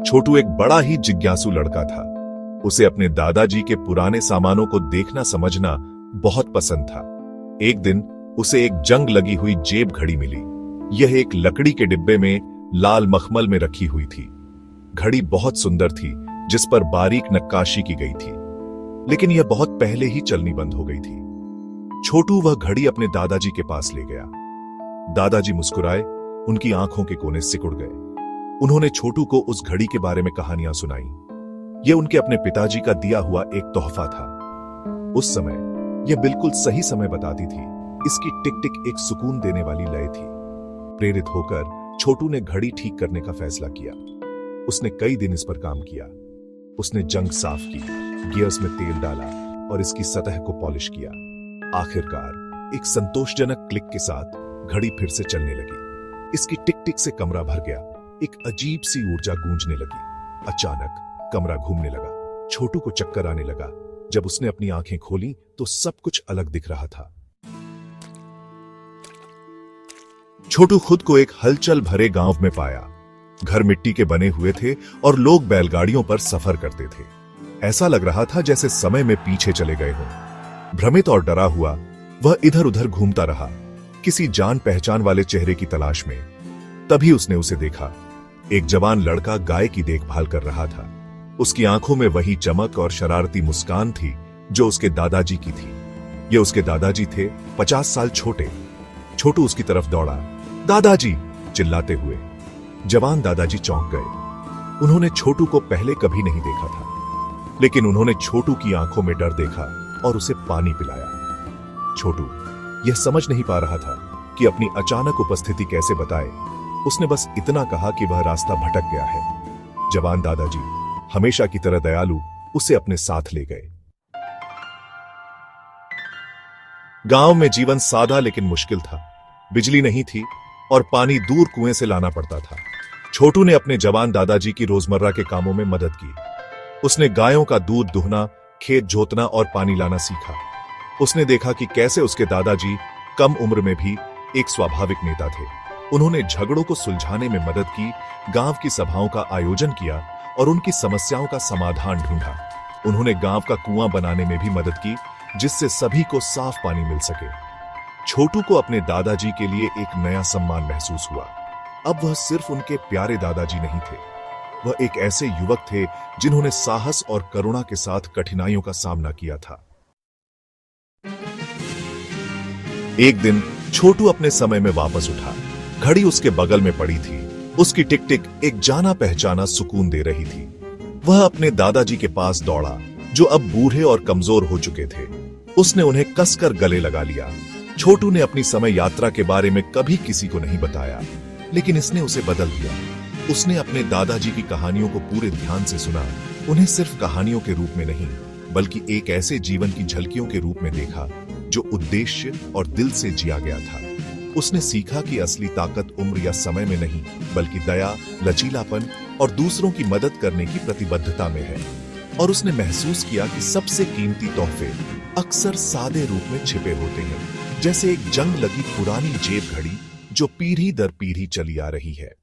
छोटू एक बड़ा ही जिज्ञासु लड़का था। उसे अपने दादाजी के पुराने सामानों को देखना समझना बहुत पसंद था। एक दिन उसे एक जंग लगी हुई जेब घड़ी मिली। यह एक लकड़ी के डिब्बे में लाल मखमल में रखी हुई थी। घड़ी बहुत सुंदर थी, जिस पर बारीक नक्काशी की गई थी, लेकिन यह बहुत पहले ही चलनी बंद हो गई थी। छोटू वह घड़ी अपने दादाजी के पास ले गया। दादाजी मुस्कुराए, उनकी आंखों के कोने सिकुड़ गए। उन्होंने छोटू को उस घड़ी के बारे में कहानियां सुनाई। यह उनके अपने पिताजी का दिया हुआ एक तोहफा था। उस समय यह बिल्कुल सही समय बताती थी। इसकी टिक टिक एक सुकून देने वाली लय थी। प्रेरित होकर छोटू ने घड़ी ठीक करने का फैसला किया। उसने कई दिन इस पर काम किया। उसने जंग साफ की, गियर्स में तेल डाला और इसकी सतह को पॉलिश किया। आखिरकार एक संतोषजनक क्लिक के साथ घड़ी फिर से चलने लगी। इसकी टिक टिक से कमरा भर गया। एक अजीब सी ऊर्जा गूंजने लगी। अचानक कमरा घूमने लगा। छोटू को चक्कर आने लगा। जब उसने अपनी आंखें खोली तो सब कुछ अलग दिख रहा था। छोटू खुद को एक हलचल भरे गांव में पाया। घर मिट्टी के बने हुए थे और लोग बैलगाड़ियों पर सफर करते थे। ऐसा लग रहा था जैसे समय में पीछे चले गए हों। भ्रमित और डरा हुआ वह इधर उधर घूमता रहा, किसी जान पहचान वाले चेहरे की तलाश में। तभी उसने उसे देखा। एक जवान लड़का गाय की देखभाल कर रहा था। उसकी आंखों में वही चमक और शरारती मुस्कान थी जो उसके दादाजी की थी। ये उसके दादाजी थे, 50 साल छोटे। छोटू उसकी तरफ दौड़ा, दादाजी चिल्लाते हुए। जवान दादाजी चौंक गए। उन्होंने छोटू को पहले कभी नहीं देखा था, लेकिन उन्होंने छोटू की आंखों में डर देखा और उसे पानी पिलाया। छोटू यह समझ नहीं पा रहा था कि अपनी अचानक उपस्थिति कैसे बताए। उसने बस इतना कहा कि वह रास्ता भटक गया है। जवान दादाजी हमेशा की तरह दयालु उसे अपने साथ ले गए। गांव में जीवन सादा लेकिन मुश्किल था। बिजली नहीं थी और पानी दूर कुएं से लाना पड़ता था। छोटू ने अपने जवान दादाजी की रोजमर्रा के कामों में मदद की। उसने गायों का दूध दुहना, खेत जोतना और पानी लाना सीखा। उसने देखा कि कैसे उसके दादाजी कम उम्र में भी एक स्वाभाविक नेता थे। उन्होंने झगड़ों को सुलझाने में मदद की, गांव की सभाओं का आयोजन किया और उनकी समस्याओं का समाधान ढूंढा। उन्होंने गांव का कुआं बनाने में भी मदद की, जिससे सभी को साफ पानी मिल सके। छोटू को अपने दादाजी के लिए एक नया सम्मान महसूस हुआ। अब वह सिर्फ उनके प्यारे दादाजी नहीं थे, वह एक ऐसे युवक थे जिन्होंने साहस और करुणा के साथ कठिनाइयों का सामना किया था। एक दिन छोटू अपने समय में वापस उठा। घड़ी उसके बगल में पड़ी थी। उसकी टिक टिक एक जाना पहचाना सुकून दे रही थी। वह अपने दादाजी के पास दौड़ा, जो अब बूढ़े और कमजोर हो चुके थे। उसने उन्हें कसकर गले लगा लिया। छोटू ने अपनी समय यात्रा के बारे में कभी किसी को नहीं बताया, लेकिन इसने उसे बदल दिया। उसने अपने दादाजी की कहानियों को पूरे ध्यान से सुना। उन्हें सिर्फ कहानियों के रूप में नहीं, बल्कि एक ऐसे जीवन की झलकियों के रूप में देखा जो उद्देश्य और दिल से जिया गया था। उसने सीखा कि असली ताकत उम्र या समय में नहीं, बल्कि दया, लचीलापन और दूसरों की मदद करने की प्रतिबद्धता में है। और उसने महसूस किया कि सबसे कीमती तोहफे अक्सर सादे रूप में छिपे होते हैं, जैसे एक जंग लगी पुरानी जेब घड़ी जो पीढ़ी दर पीढ़ी चली आ रही है।